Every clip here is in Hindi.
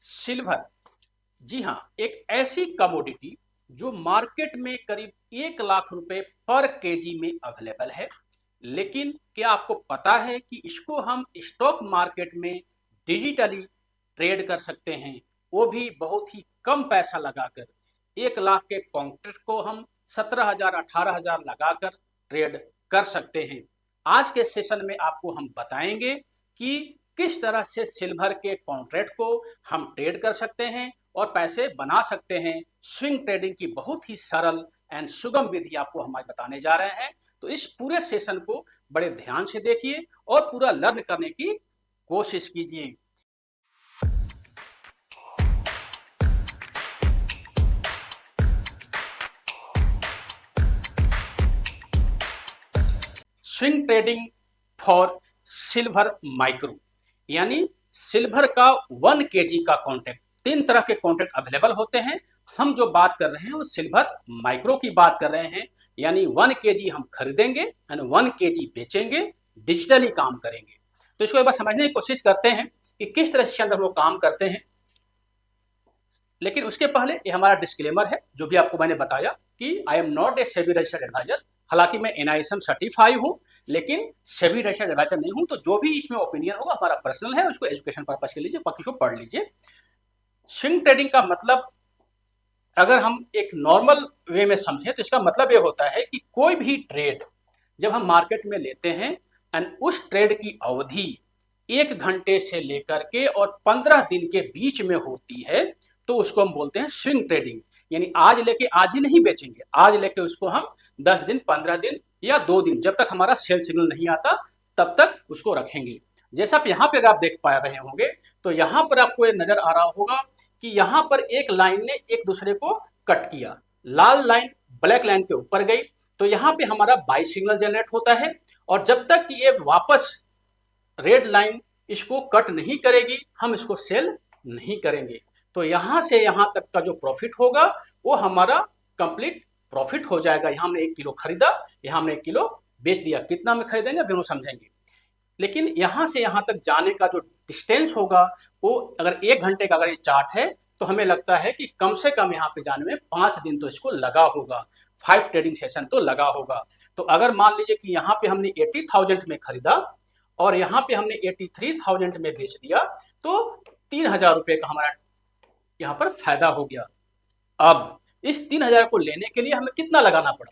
सिल्वर, जी हाँ, एक ऐसी कमोडिटी जो मार्केट में करीब 1 लाख रुपए पर केजी में अवेलेबल है। लेकिन क्या आपको पता है कि इसको हम स्टॉक मार्केट में डिजिटली ट्रेड कर सकते हैं, वो भी बहुत ही कम पैसा लगाकर। 1 लाख के कॉन्ट्रैक्ट को हम 17,000 18,000 लगाकर ट्रेड कर सकते हैं। आज के सेशन में आपको हम बताएंगे कि किस तरह से सिल्वर के कॉन्ट्रैक्ट को हम ट्रेड कर सकते हैं और पैसे बना सकते हैं। स्विंग ट्रेडिंग की बहुत ही सरल एंड सुगम विधि आपको हम आज बताने जा रहे हैं। तो इस पूरे सेशन को बड़े ध्यान से देखिए और पूरा लर्न करने की कोशिश कीजिए। Swing trading for silver micro, यानी सिल्वर का 1 केजी का कॉन्ट्रैक्ट। 3 तरह के कॉन्ट्रैक्ट अवेलेबल होते हैं। हम जो बात कर रहे हैं वो सिल्वर माइक्रो की बात कर रहे हैं, यानी 1 केजी हम खरीदेंगे एंड 1 केजी बेचेंगे, डिजिटली काम करेंगे। तो इसको एक बार समझने की कोशिश करते हैं कि किस तरह से हम लोग काम करते हैं। लेकिन उसके पहले ये हमारा डिस्क्लेमर है, जो भी आपको मैंने बताया कि I am not a SEBI registered adviser. हालांकि मैं एनआईएसएम सर्टिफाई हूं, लेकिन सेबी रजिस्टर्ड एडवाइजर नहीं हूं। तो जो भी इसमें ओपिनियन होगा हमारा पर्सनल है, उसको एजुकेशन पर्पज के लीजिए, बाकी को पढ़ लीजिए। स्विंग ट्रेडिंग का मतलब अगर हम एक नॉर्मल वे में समझें तो इसका मतलब ये होता है कि कोई भी ट्रेड जब हम मार्केट में लेते हैं एंड उस ट्रेड की अवधि 1 घंटे से लेकर के और 15 दिन के बीच में होती है, तो उसको हम बोलते हैं स्विंग ट्रेडिंग। यानी आज लेके आज ही नहीं बेचेंगे, आज लेके उसको हम 10 दिन 15 दिन या 2 दिन, जब तक हमारा सेल सिग्नल नहीं आता तब तक उसको रखेंगे। जैसा आप यहाँ पे अगर आप देख पा रहे होंगे तो यहाँ पर आपको ये नजर आ रहा होगा कि यहाँ पर एक लाइन ने एक दूसरे को कट किया। लाल लाइन ब्लैक लाइन के ऊपर गई तो यहाँ पे हमारा बाई सिग्नल जनरेट होता है, और जब तक ये वापस रेड लाइन इसको कट नहीं करेगी हम इसको सेल नहीं करेंगे। तो यहां से यहां तक का जो प्रॉफिट होगा वो हमारा कंप्लीट प्रॉफिट हो जाएगा। यहां हमने 1 किलो खरीदा, यहां हमने 1 किलो बेच दिया। कितना में खरीदेंगे अभी हम समझेंगे। लेकिन यहां से यहां तक जाने का जो डिस्टेंस होगा वो अगर 1 घंटे का अगर ये चार्ट है तो हमें लगता है कि कम से कम यहाँ पे जाने में 5 दिन तो इसको लगा होगा, 5 ट्रेडिंग सेशन तो लगा होगा। तो अगर मान लीजिए कि यहाँ पे हमने 80,000 में खरीदा और यहाँ पे हमने 83,000 में बेच दिया, तो 3,000 रुपए का हमारा यहाँ पर फायदा हो गया। अब इस 3,000 को लेने के लिए हमें कितना लगाना पड़ा?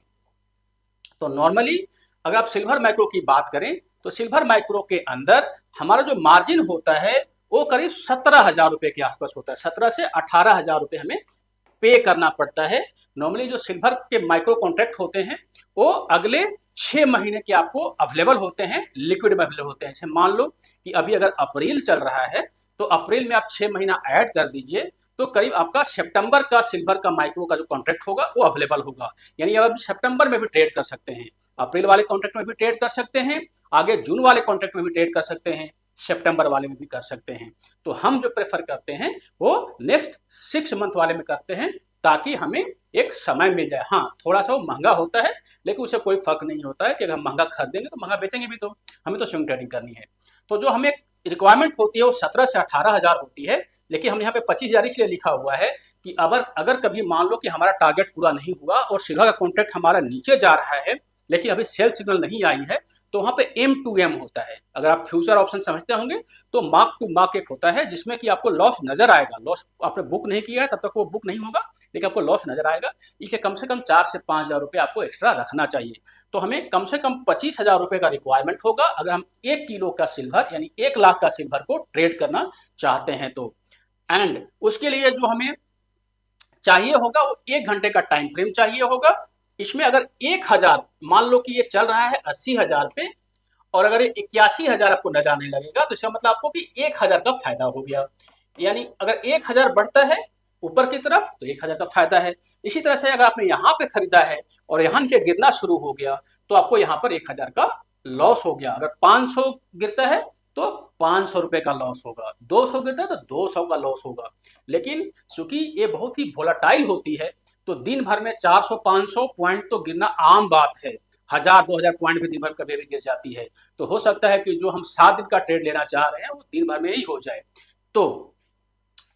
तो नॉर्मली अगर आप सिल्वर माइक्रो की बात करें तो सिल्वर माइक्रो के अंदर हमारा जो मार्जिन होता है वो करीब 17,000 रुपए के आसपास होता है। 17 से 18,000 रुपए हमें पे करना पड़ता है। नॉर्मली जो सिल्वर के माइक्रो कॉन्ट्रैक्ट होते हैं वो अगले 6 महीने के आपको अवेलेबल होते हैं, लिक्विड में अवेलेबल होते हैं। जैसे मान लो कि अभी अगर अप्रैल चल रहा है तो अप्रैल में आप 6 महीना ऐड कर दीजिए तो करीब आपका सितंबर का सिल्वर का माइक्रो का जो कॉन्ट्रैक्ट होगा वो अवेलेबल होगा। यानी अब सितंबर में भी ट्रेड कर सकते हैं, अप्रैल वाले कॉन्ट्रैक्ट में भी ट्रेड कर सकते हैं, आगे जून वाले कॉन्ट्रैक्ट में भी ट्रेड कर सकते हैं, सितंबर वाले में भी कर सकते हैं। तो हम जो प्रेफर करते हैं वो नेक्स्ट 6 मंथ वाले में करते हैं ताकि हमें एक समय मिल जाए। हाँ, थोड़ा सा वो महंगा होता है लेकिन उससे कोई फर्क नहीं होता है कि अगर हम महंगा खरीदेंगे तो महंगा बेचेंगे भी। तो हमें तो स्विंग ट्रेडिंग करनी है। तो जो हमें रिक्वायरमेंट होती है वो 17 से 18,000 होती है, लेकिन हम यहाँ पे 25,000 इसलिए लिखा हुआ है कि अगर कभी मान लो कि हमारा टारगेट पूरा नहीं हुआ और सिल्वर का कॉन्ट्रैक्ट हमारा नीचे जा रहा है लेकिन अभी सेल सिग्नल नहीं आई है, तो वहां पे M2M होता है। अगर आप फ्यूचर ऑप्शन समझते होंगे तो मार्क टू मार्क एक होता है जिसमें कि आपको लॉस नजर आएगा। लॉस आपने बुक नहीं किया है तब तक वो बुक नहीं होगा, लेकिन आपको लॉस नजर आएगा। इसलिए कम से कम 4 से 5,000 रुपये आपको एक्स्ट्रा रखना चाहिए। तो हमें कम से कम 25,000 रुपये का रिक्वायरमेंट होगा अगर हम 1 किलो का सिल्वर यानी 1 लाख का सिल्वर को ट्रेड करना चाहते हैं तो। एंड उसके लिए जो हमें चाहिए होगा वो 1 घंटे का टाइम फ्रेम चाहिए होगा। इसमें अगर 1,000 मान लो कि ये चल रहा है 80,000 पे और अगर ये 81,000 आपको नजर आने लगेगा तो इसका मतलब आपको कि 1,000 का फायदा हो गया। यानी अगर 1,000 बढ़ता है ऊपर की तरफ तो 1,000 का फायदा है। इसी तरह से अगर आपने यहाँ पे खरीदा है और यहाँ नीचे गिरना शुरू हो गया तो आपको यहाँ पर 1,000 का लॉस हो गया। अगर 500 गिरता है तो 500 रुपए का लॉस होगा, 200 गिरता है तो 200 का लॉस होगा। लेकिन चूंकि ये बहुत ही वोलाटाइल होती है तो दिन भर में 400-500 पॉइंट तो गिरना आम बात है। 1,000-2,000 पॉइंट भी दिन भर कभी भी गिर जाती है। तो हो सकता है कि जो हम 7 दिन का ट्रेड लेना चाह रहे हैं वो दिन भर में ही हो जाए। तो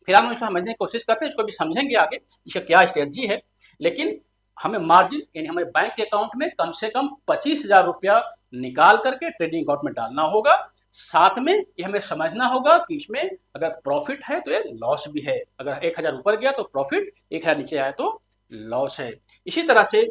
फिर हम इसको समझने की कोशिश करते हैं, इसको भी समझेंगे आगे इसका क्या स्ट्रेटजी है। लेकिन हमें मार्जिन यानी हमें बैंक अकाउंट में कम से कम 25,000 रुपया निकाल करके ट्रेडिंग अकाउंट में डालना होगा। साथ में ये हमें समझना होगा कि इसमें अगर प्रॉफिट है तो ये लॉस भी है, अगर 1,000 ऊपर गया तो प्रॉफिट, 1,000 नीचे आया तो लॉस है। इसी तरह से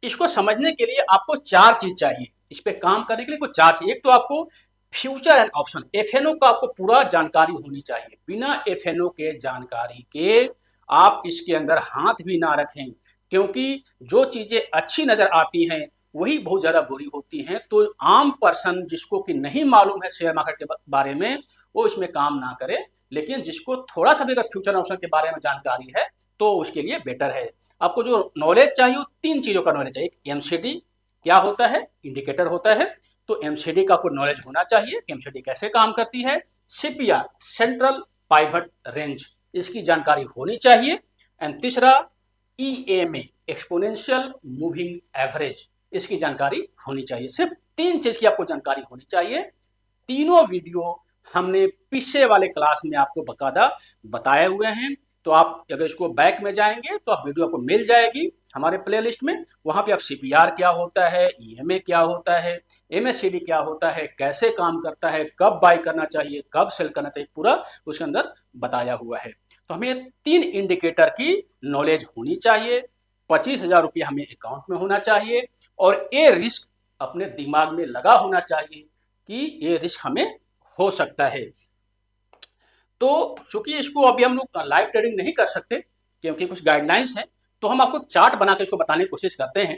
इसको समझने के लिए आपको 4 चीज चाहिए, इस पे काम करने के लिए कुछ 4 चीज। एक तो आपको फ्यूचर एंड ऑप्शन एफएनओ का आपको पूरा जानकारी होनी चाहिए। बिना एफएनओ के जानकारी के आप इसके अंदर हाथ भी ना रखें, क्योंकि जो चीजें अच्छी नजर आती हैं वही बहुत ज्यादा बुरी होती हैं। तो आम पर्सन जिसको कि नहीं मालूम है शेयर मार्केट के बारे में, वो इसमें काम ना करे। लेकिन जिसको थोड़ा सा भी अगर फ्यूचर ऑप्शन के बारे में जानकारी है तो उसके लिए बेटर है। आपको जो नॉलेज चाहिए वो 3 चीजों का नॉलेज चाहिए। एमसीडी क्या होता है, इंडिकेटर होता है, तो एमसीडी का आपको नॉलेज होना चाहिए, एमसीडी कैसे काम करती है। सीपीआर सेंट्रल पाइवट रेंज, इसकी जानकारी होनी चाहिए। एंड तीसरा ईएमए एक्सपोनेंशियल मूविंग एवरेज, इसकी जानकारी होनी चाहिए। सिर्फ 3 चीज की आपको जानकारी होनी चाहिए। तीनों वीडियो हमने पिछले वाले क्लास में आपको बकायदा बताए हुए हैं। तो आप अगर इसको बैक में जाएंगे तो आप वीडियो आपको मिल जाएगी हमारे प्लेलिस्ट में। वहां पे आप सीपीआर क्या होता है, ईएमए क्या होता है, एमएससीडी क्या होता है, कैसे काम करता है, कब बाय करना चाहिए, कब सेल करना चाहिए, पूरा उसके अंदर बताया हुआ है। तो हमें 3 इंडिकेटर की नॉलेज होनी चाहिए। 25,000 रुपये हमें अकाउंट में होना चाहिए और ये रिस्क अपने दिमाग में लगा होना चाहिए कि ये रिस्क हमें हो सकता है। तो चूंकि इसको अभी हम लोग लाइव ट्रेडिंग नहीं कर सकते क्योंकि कुछ गाइडलाइंस हैं, तो हम आपको चार्ट बना के इसको बताने की कोशिश करते हैं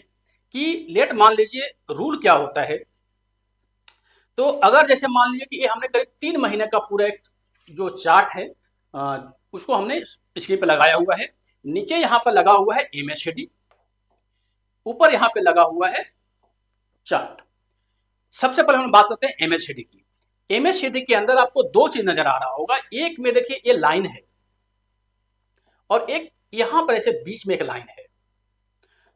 कि लेट मान लीजिए रूल क्या होता है। तो अगर जैसे मान लीजिए कि ये हमने करीब 3 महीने का पूरा एक जो चार्ट है उसको हमने स्क्रीन पे लगाया हुआ है। नीचे यहाँ पर लगा हुआ है एमएससीडी, ऊपर यहाँ पे लगा हुआ है चार्ट। सबसे पहले हम बात करते हैं एमएससीडी की। एमएससीडी के अंदर आपको 2 चीज नजर आ रहा होगा। एक में देखिए ये लाइन है और एक यहां पर ऐसे बीच में एक लाइन है।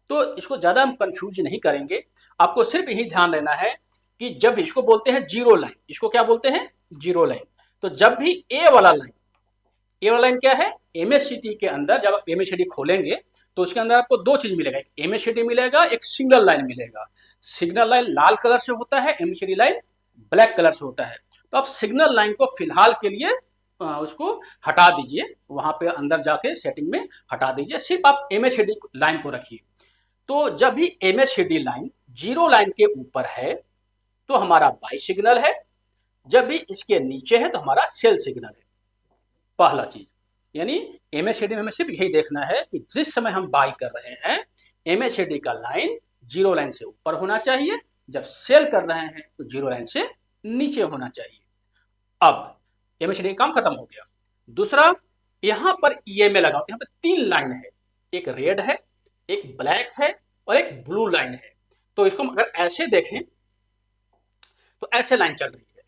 तो इसको ज्यादा हम कंफ्यूज नहीं करेंगे, आपको सिर्फ यही ध्यान देना है कि जब इसको बोलते हैं जीरो लाइन, इसको क्या बोलते हैं, जीरो लाइन। तो जब भी ए वाला लाइन क्या है, एमएससीडी के अंदर जब आप एमएससीडी खोलेंगे तो उसके अंदर आपको 2 चीज मिलेगा, एक एमएससीडी मिलेगा, एक सिग्नल लाइन मिलेगा। सिग्नल लाइन लाल कलर से होता है, एमएससीडी लाइन ब्लैक कलर से होता है। तो आप सिग्नल लाइन को फिलहाल के लिए उसको हटा दीजिए, वहां पे अंदर जाके सेटिंग में हटा दीजिए, सिर्फ आप एमएससीडी लाइन को रखिए। तो जब भी एमएससीडी लाइन जीरो लाइन के ऊपर है तो हमारा बाई सिग्नल है, जब भी इसके नीचे है तो हमारा सेल सिग्नल है। पहला चीज, यानी एमएससीडी में हमें सिर्फ यही देखना है कि जिस समय हम बाई कर रहे हैं एमएससीडी का लाइन जीरो लाइन से ऊपर होना चाहिए, जब सेल कर रहे हैं तो जीरो लाइन से नीचे होना चाहिए। अब एमएससीडी का काम खत्म हो गया। दूसरा, यहां पर ईएमए लगा, यहां पर 3 लाइन है, एक रेड है, एक ब्लैक है और एक ब्लू लाइन है। तो इसको अगर ऐसे देखें तो ऐसे लाइन चल रही है।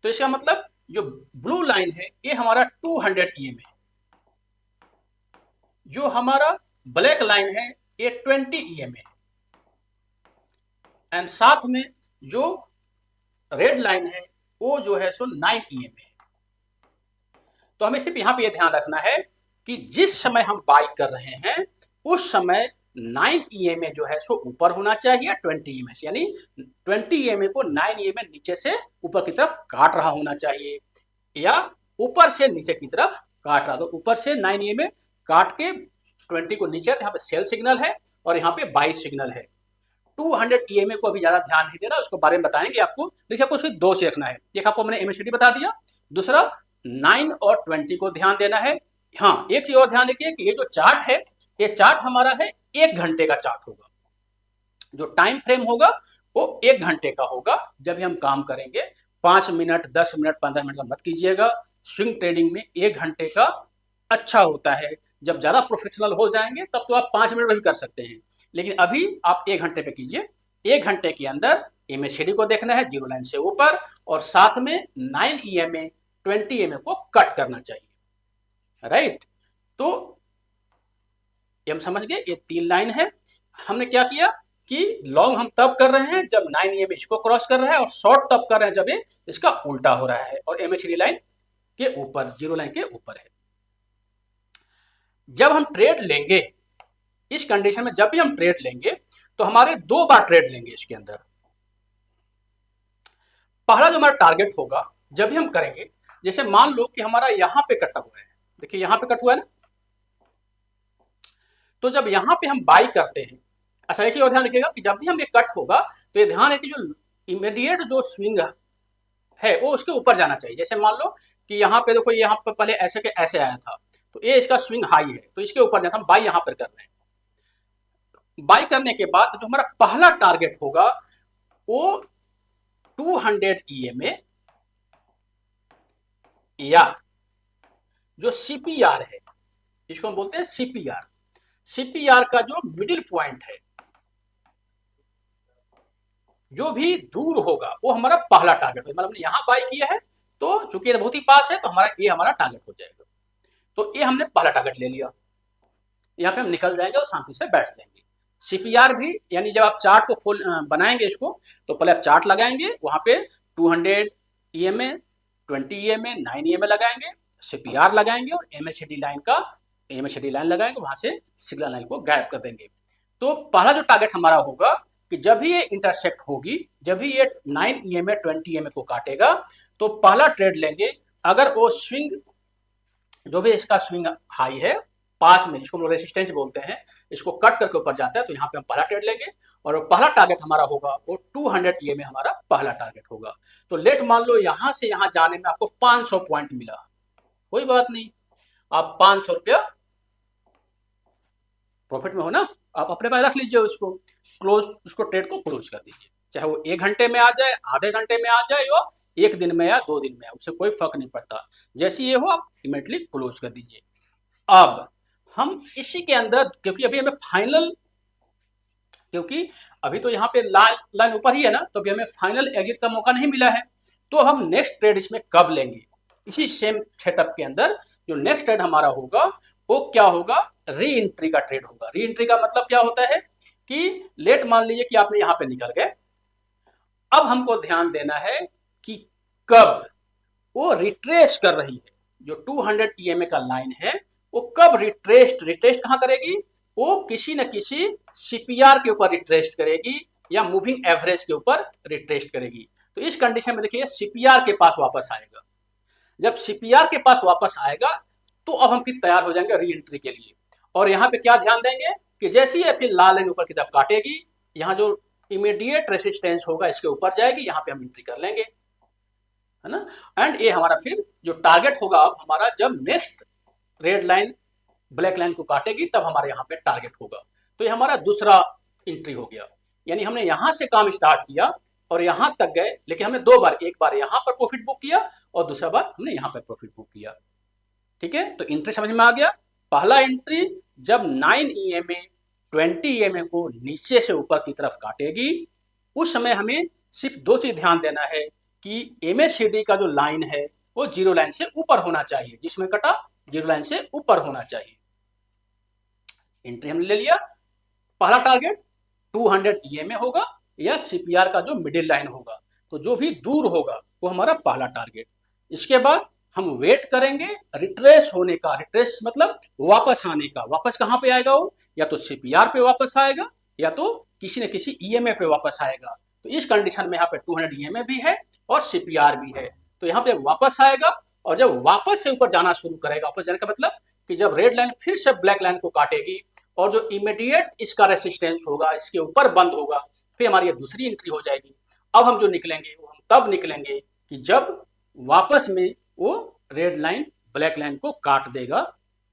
तो इसका मतलब जो ब्लू लाइन है ये हमारा 200 ईएमए, जो हमारा ब्लैक लाइन है ये 20 ईएमए, एंड साथ में जो रेड लाइन है वो जो है सो 9 ईएमए। तो हमें सिर्फ यहां पे ये ध्यान रखना है कि जिस समय हम बाई कर रहे हैं उस समय 9 ईएमए जो है सो ऊपर होना चाहिए 20 ईएमए, यानी 20 ईएमए को 9 ईएमए नीचे से ऊपर की तरफ काट रहा होना चाहिए, या ऊपर से नीचे की तरफ काट रहा। तो ऊपर से 9 ईएमए काट के 20 को नीचे, यहाँ पे सेल सिग्नल है और यहाँ पे बाई सिग्नल है। 200 ईएमए को अभी ज्यादा ध्यान नहीं देना, उसको बारे में बताएंगे आपको। देखिए आपको सिर्फ 2 से रखना है, एक आपको मैंने एमएससीडी बता दिया, दूसरा 9 और 20 को ध्यान देना है। हाँ, एक चीज और ध्यान रखिए कि ये जो चार्ट है ये चार्ट हमारा है 1 घंटे का चार्ट होगा, जो टाइम फ्रेम होगा वो 1 घंटे का होगा। जब भी हम काम करेंगे 5 मिनट 10 मिनट 15 मिनट का मत कीजिएगा। स्विंग ट्रेडिंग में 1 घंटे का अच्छा होता है। जब ज्यादा प्रोफेशनल हो जाएंगे तब तो आप 5 मिनट में भी कर सकते हैं, लेकिन अभी आप 1 घंटे पे कीजिए। 1 घंटे के अंदर एमएससीडी को देखना है जीरो लाइन से ऊपर, और साथ में 9 ईएमए 20 ईएमए को कट करना चाहिए, राइट। तो ये हम समझ गए, ये 3 लाइन है। हमने क्या किया कि लॉन्ग हम तब कर रहे हैं जब 9 EMA इसको क्रॉस कर रहा है और शॉर्ट तब कर रहे हैं जब ये इसका उल्टा हो रहा है और MACD लाइन के ऊपर, जीरो लाइन के ऊपर है। जब हम ट्रेड लेंगे इस कंडीशन में, जब भी हम ट्रेड लेंगे तो हमारे 2 बार ट्रेड लेंगे इसके अंदर। पहला जो हमारा टारगेट होगा जब भी हम करेंगे, जैसे मान लो कि हमारा यहां पे कटा हुआ है, देखिए यहां पे कट हुआ है ना, तो जब यहां पे हम बाई करते हैं, अच्छा एक ही और ध्यान रखिएगा कि जब भी हम ये कट होगा तो ये ध्यान है कि जो इमीडिएट जो स्विंग है वो उसके ऊपर जाना चाहिए। जैसे मान लो कि यहाँ पे देखो, यहाँ पे पहले ऐसे के ऐसे आया था, तो ये इसका स्विंग हाई है तो इसके ऊपर जाता, हम बाई यहाँ पर कर रहे हैं। बाई करने के बाद जो हमारा पहला टारगेट होगा वो 200 EMA या जो CPR है, इसको हम बोलते हैं CPR का जो मिडिल पॉइंट है, जो भी दूर होगा वो हमारा पहला टारगेट होगा। मतलब हमने यहां बाई किया है तो चूंकि ये बहुत ही पास है तो हमारा ये हमारा टारगेट हो जाएगा। तो ये हमने पहला टारगेट ले लिया, यहाँ पे हम निकल जाएंगे और शांति से बैठ जाएंगे। CPR भी, यानी जब आप चार्ट को बनाएंगे इसको, तो पहले आप चार्ट लगाएंगे, वहां पे 200 EMA, 20 EMA, 9 EMA लगाएंगे, CPR लगाएंगे और MACD लाइन लगाएंगे, वहां से सिग्नल लाइन को गायब कर देंगे। तो पहला जो टारगेट हमारा होगा कि जब भी ये इंटरसेक्ट होगी, जब भी ये 9 EMA 20 EMA को काटेगा तो पहला ट्रेड लेंगे। अगर वो स्विंग, जो भी इसका स्विंग हाई है पास में, जिसको हम रेसिस्टेंस बोलते हैं, इसको कट करके ऊपर जाता है, तो यहाँ पे हम पहला ट्रेड लेंगे और पहला टारगेट हमारा होगा वो 200 EMA हमारा पहला टारगेट होगा। तो लेट मान लो यहाँ से यहाँ जाने में आपको 500 पॉइंट मिला, कोई बात नहीं, आप 500 रुपया प्रॉफिट में हो ना, आप अपने पास रख लीजिए, उसको ट्रेड को क्लोज कर दीजिए, चाहे वो 1 घंटे में आ जाए, आधे घंटे में आ जाए या 1 दिन में या 2 दिन में, उससे कोई फर्क नहीं पड़ता। जैसे ये हो आप इमीडिएटली क्लोज कर दीजिए। अब हम इसी के अंदर, क्योंकि अभी हमें फाइनल, क्योंकि अभी तो यहाँ पे लाइन ऊपर ही है ना, तो अभी हमें फाइनल एग्जिट का मौका नहीं मिला है, तो हम नेक्स्ट ट्रेड इसमें कब लेंगे, इसी सेम सेटअप के अंदर जो नेक्स्ट ट्रेड हमारा होगा वो क्या होगा, री एंट्री का ट्रेड होगा। री एंट्री का मतलब क्या होता है कि लेट मान लीजिए कि आपने यहां पे निकल गए, अब हमको ध्यान देना है कि कब वो रिट्रेस कर रही है, जो 200 EMA का लाइन है वो कब रिट्रेस्ट कहां करेगी, वो किसी न किसी CPR के ऊपर रिट्रेस्ट करेगी या मूविंग एवरेज के ऊपर रिट्रेस्ट करेगी। तो इस कंडीशन में देखिए CPR के पास वापस आएगा, जब CPR के पास वापस आएगा तो अब हम फिर तैयार हो जाएंगे री एंट्री के लिए। और यहाँ पे क्या ध्यान देंगे कि जैसे ही फिर लाल लाइन ऊपर की तरफ काटेगी, यहाँ जो इमीडिएट रेसिस्टेंस होगा इसके ऊपर जाएगी, यहाँ पे हम एंट्री कर लेंगे, है ना। एंड ये हमारा फिर जो टारगेट होगा अब हमारा, जब next red line black line को काटेगी तब हमारे यहाँ पे टारगेट होगा। तो ये हमारा दूसरा एंट्री हो गया, यानी हमने यहाँ से काम स्टार्ट किया और यहाँ तक गए, लेकिन हमने 2 बार, एक बार यहाँ पर प्रॉफिट बुक किया और दूसरा बार हमने यहाँ पर प्रॉफिट बुक किया। ठीक है, तो एंट्री समझ में आ गया। पहला एंट्री जब 9 EMA 20 EMA को नीचे से ऊपर की तरफ काटेगी, उस समय हमें सिर्फ 2 चीज ध्यान देना है कि MACD का जो लाइन है वो जीरो लाइन से ऊपर होना चाहिए, जिसमें कटा जीरो लाइन से ऊपर होना चाहिए। एंट्री हमने ले लिया, पहला टारगेट 200 EMA होगा या CPR का जो मिडिल लाइन होगा, तो जो भी दूर होगा वो हमारा पहला टारगेट। इसके बाद हम वेट करेंगे रिट्रेस होने का, रिट्रेस मतलब वापस आने का। वापस कहां पे आएगा वो, या तो CPR पे वापस आएगा या तो किसी न किसी EMA पे वापस आएगा। तो इस कंडीशन में यहाँ पे 200 EMA भी है और CPR भी है, तो यहाँ पे वापस आएगा और जब वापस से ऊपर जाना शुरू करेगा, वापस जाने का मतलब कि जब रेड लाइन फिर से ब्लैक लाइन को काटेगी और जो इमीडिएट इसका रेसिस्टेंस होगा इसके ऊपर बंद होगा, फिर हमारी दूसरी एंट्री हो जाएगी। अब हम जो निकलेंगे वो हम तब निकलेंगे कि जब वापस में वो रेड लाइन ब्लैक लाइन को काट देगा,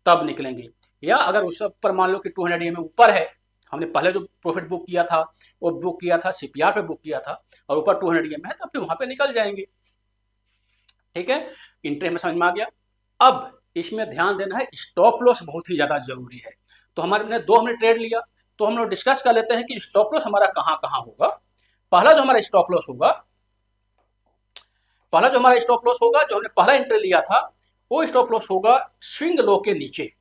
तब निकलेंगे। या अगर उस पर मान लो कि 200 EMA ऊपर है, हमने पहले जो प्रॉफिट बुक किया था वो बुक किया था CPR पे बुक किया था और ऊपर 200 EMA है, तब फिर वहां पे निकल जाएंगे। ठीक है, एंट्री हमें समझ में आ गया। अब इसमें ध्यान देना है, स्टॉप लॉस बहुत ही ज्यादा जरूरी है। तो हमने 2 ट्रेड लिया, तो हम लोग डिस्कस कर लेते हैं कि स्टॉप लॉस हमारा कहां कहां होगा। पहला जो हमारा स्टॉप लॉस होगा, जो हमने पहला एंट्री लिया था वो स्टॉप लॉस होगा स्विंग लो के नीचे।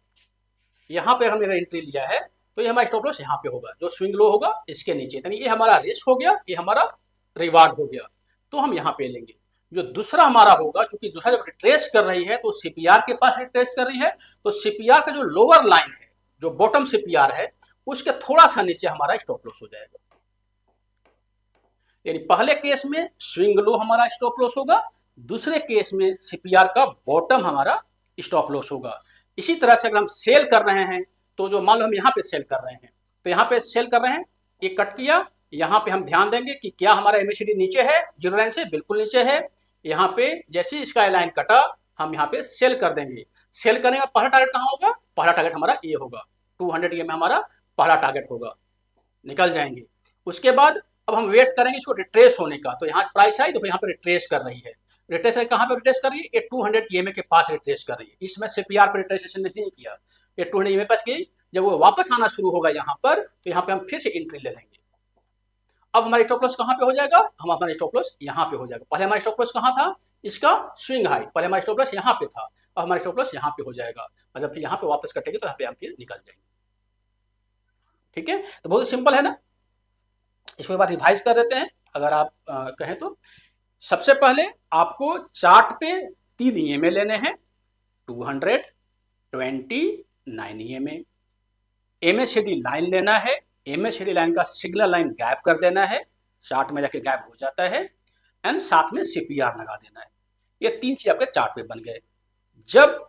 यहां पे हमने एंट्री लिया है तो ये हमारा स्टॉप लॉस यहाँ पे होगा, जो स्विंग लो होगा इसके नीचे, यानी ये हमारा रिस्क हो गया, ये हमारा रिवार्ड हो गया, तो हम यहाँ पे लेंगे। जो दूसरा हमारा होगा, क्योंकि दूसरा जब रिट्रेस कर रही है तो सीपीआर के पास रिट्रेस कर रही है, तो सीपीआर का जो लोअर लाइन है, जो बॉटम सीपीआर है, उसके थोड़ा सा नीचे हमारा स्टॉप लॉस हो जाएगा। यानी पहले केस में स्विंग लो हमारा स्टॉप लॉस होगा, दूसरे केस में सीपीआर का बॉटम हमारा स्टॉप लॉस होगा। इसी तरह से अगर हम सेल कर रहे हैं, तो जो मान लो हम यहाँ पे सेल कर रहे हैं, तो यहाँ पे सेल कर रहे हैं, ये कट किया, यहाँ पे हम ध्यान देंगे कि क्या हमारा एमएसीडी नीचे है, जीरो लाइन से बिल्कुल नीचे है। यहाँ पे जैसे ही इसका लाइन कटा, हम यहाँ पे सेल कर देंगे। सेल करने का पहला टारगेट कहाँ होगा? पहला टारगेट हमारा ये होगा, 200 ये में हमारा पहला टारगेट होगा, निकल जाएंगे। उसके बाद अब हम वेट करेंगे इसको रिट्रेस होने का, तो यहाँ प्राइस आई, तो यहाँ पे रिट्रेस कर रही है। रिट्रेस कहाँ पे रिट्रेस कर रही है? ये 200 ईएमए के पास रिट्रेस कर रही है। इसमें सीपीआर पर रिट्रेसेशन नहीं किया, ये 200 ईएमए पास गई। जब वो वापस आना शुरू होगा यहाँ पर, तो यहाँ पे हम फिर से एंट्री ले लेंगे। अब हमारा स्टॉप लॉस कहाँ पे हो जाएगा? हमारा स्टॉप लॉस यहाँ पे हो जाएगा। पहले हमारा स्टॉप लॉस कहाँ था? इसका स्विंग हाई, पहले हमारा स्टॉप लॉस यहाँ पे था, अब हमारा स्टॉप लॉस यहाँ पे हो जाएगा। और जब फिर यहाँ पे वापस कटेगी तो यहाँ पे हम फिर निकल जाएंगे। ठीक है, तो बहुत सिंपल है ना। इसको एक बार रिवाइज कर देते हैं अगर आप कहें तो। सबसे पहले आपको चार्ट पे 3 ईएमए लेने हैं, 229 ईएमए। एमएसीडी लाइन लेना है, एमएसीडी लाइन का सिग्नल लाइन गैप कर देना है, चार्ट में जाके गैप हो जाता है, एंड साथ में सीपीआर लगा देना है। ये 3 चीज आपके चार्ट पे बन गए। जब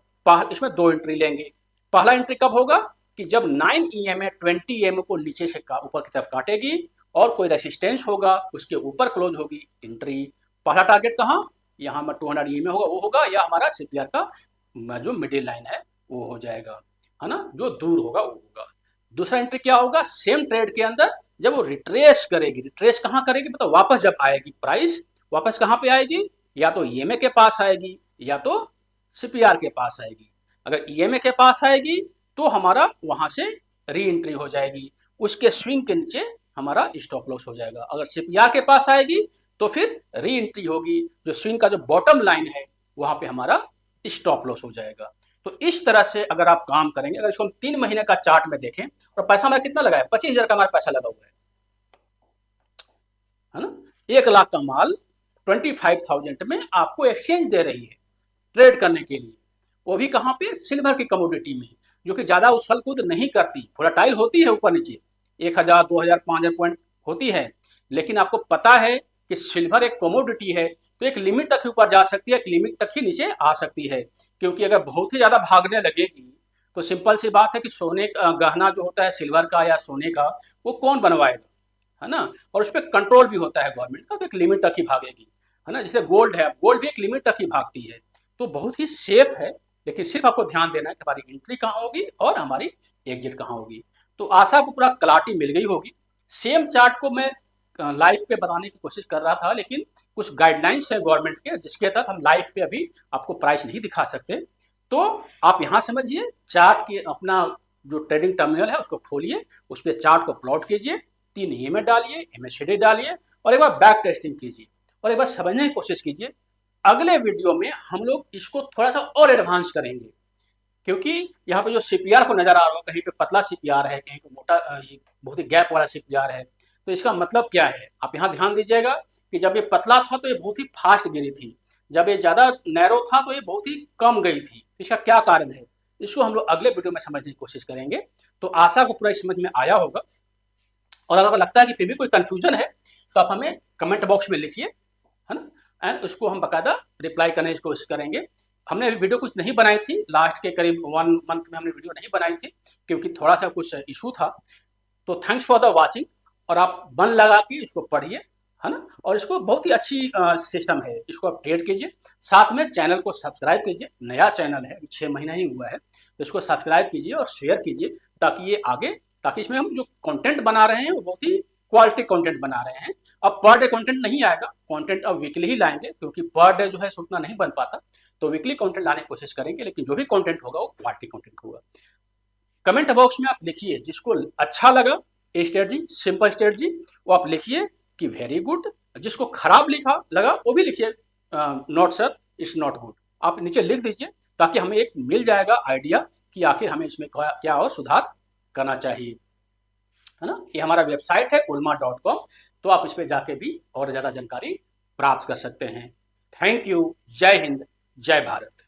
इसमें 2 एंट्री लेंगे। पहला एंट्री कब होगा? कि जब 9 ईएमए 20 ईएमए को नीचे से ऊपर की तरफ काटेगी और कोई रेसिस्टेंस होगा उसके ऊपर क्लोज होगी, एंट्री। पहला टारगेट कहाँ? यहाँ में 200 ईएमए होगा, वो होगा, या हमारा सीपीआर का जो मिडिल लाइन है वो हो जाएगा, है ना, जो दूर होगा वो होगा। दूसरा एंट्री क्या होगा? सेम ट्रेड के अंदर जब वो रिट्रेस करेगी, रिट्रेस कहाँ करेगी? मतलब वापस जब आएगी प्राइस, वापस कहाँ पे आएगी? या तो ईएमए के पास आएगी या तो सीपीआर के पास आएगी। अगर ईएमए के पास आएगी तो हमारा वहां से री एंट्री हो जाएगी, उसके स्विंग के नीचे हमारा स्टॉप लॉस हो जाएगा। अगर सीपीआर के पास आएगी तो फिर री एंट्री होगी, जो स्विंग का जो बॉटम लाइन है वहां पे हमारा स्टॉप लॉस हो जाएगा। तो इस तरह से अगर आप काम करेंगे, अगर इसको हम 3 महीने का चार्ट में देखें, और पैसा हमारा कितना लगा है? 25,000 का हमारा पैसा लगा हुआ है ना। 1 लाख का माल 25,000 में आपको एक्सचेंज दे रही है ट्रेड करने के लिए, वो भी कहाँ पे? सिल्वर की कमोडिटी में, जो कि ज्यादा उछल कूद नहीं करती, वोलेटाइल होती है, ऊपर नीचे 1,000 2,000 5,000 पॉइंट होती है। लेकिन आपको पता है कि सिल्वर एक कमोडिटी है, तो एक लिमिट तक ही ऊपर जा सकती है, एक लिमिट तक ही नीचे आ सकती है। क्योंकि अगर बहुत ही ज्यादा भागने लगेगी तो सिंपल सी बात है कि सोने का गहना जो होता है सिल्वर का या सोने का, वो कौन बनवाएगा, है ना। और उस पर कंट्रोल भी होता है गवर्नमेंट का, तो एक लिमिट तक ही भागेगी, है ना। जैसे गोल्ड है, गोल्ड भी एक लिमिट तक ही भागती है, तो बहुत ही सेफ है। लेकिन सिर्फ आपको ध्यान देना है कि हमारी एंट्री कहाँ होगी और हमारी एग्जिट कहाँ होगी। तो आशा को पूरा क्लैरिटी मिल गई होगी। सेम चार्ट को मैं लाइव पे बताने की कोशिश कर रहा था, लेकिन कुछ गाइडलाइंस है गवर्नमेंट के, जिसके तहत हम लाइव पे अभी आपको प्राइस नहीं दिखा सकते। तो आप यहाँ समझिए, चार्ट के अपना जो ट्रेडिंग टर्मिनल है उसको खोलिए, उस पर चार्ट को प्लॉट कीजिए, 3 ईएमए डालिए, एमएसीडी डालिए, और एक बार बैक टेस्टिंग कीजिए, और एक बार समझने की कोशिश कीजिए। अगले वीडियो में हम लोग इसको थोड़ा सा और एडवांस करेंगे, क्योंकि यहाँ पे जो सीपीआर को नजर आ रहा हो, कहीं पे पतला सीपीआर है, कहीं पे मोटा, बहुत ही गैप वाला सीपीआर है, तो इसका मतलब क्या है? आप यहाँ ध्यान दीजिएगा कि जब ये पतला था तो ये बहुत ही फास्ट गिरी थी, जब ये ज्यादा नैरो था तो ये बहुत ही कम गई थी। इसका क्या कारण है? इसको हम लोग अगले वीडियो में समझने की कोशिश करेंगे। तो आशा को पूरा समझ में आया होगा, और अगर लगता है कि फिर भी कोई कंफ्यूजन है तो आप हमें कमेंट बॉक्स में लिखिए, है ना, एंड उसको हम बाकायदा रिप्लाई करने की कोशिश करेंगे। हमने अभी वीडियो कुछ नहीं बनाई थी, लास्ट के करीब 1 मंथ में हमने वीडियो नहीं बनाई थी, क्योंकि थोड़ा सा कुछ इशू था। तो थैंक्स फॉर द वाचिंग, और आप मन लगा के इसको पढ़िए, है ना, और इसको बहुत ही अच्छी सिस्टम है, इसको अपडेट कीजिए। साथ में चैनल को सब्सक्राइब कीजिए, नया चैनल है, 6 महीना ही हुआ है, तो इसको सब्सक्राइब कीजिए और शेयर कीजिए, ताकि ये आगे, ताकि इसमें हम जो कंटेंट बना रहे हैं वो बहुत ही क्वालिटी कंटेंट बना रहे हैं। अब पर डे कंटेंट नहीं आएगा, कंटेंट अब वीकली ही लाएंगे, क्योंकि पर डे जो है उतना नहीं बन पाता, तो वीकली कंटेंट लाने की कोशिश करेंगे, लेकिन जो भी कंटेंट होगा वो क्वालिटी कंटेंट होगा। कमेंट बॉक्स में आप लिखिए, जिसको अच्छा लगा स्ट्रेटजी, सिंपल स्ट्रेटजी, वो आप लिखिए कि वेरी गुड, जिसको खराब लिखा लगा वो भी लिखिए not sir, it's not good, आप नीचे लिख दीजिए, ताकि हमें एक मिल जाएगा आइडिया कि आखिर हमें इसमें क्या और सुधार करना चाहिए। है ना। ये हमारा वेबसाइट है ulma.com, तो आप इस पे जाके भी और ज़्यादा जानकारी प्राप्त कर सकते हैं। Thank you. जय हिंद, जय भारत।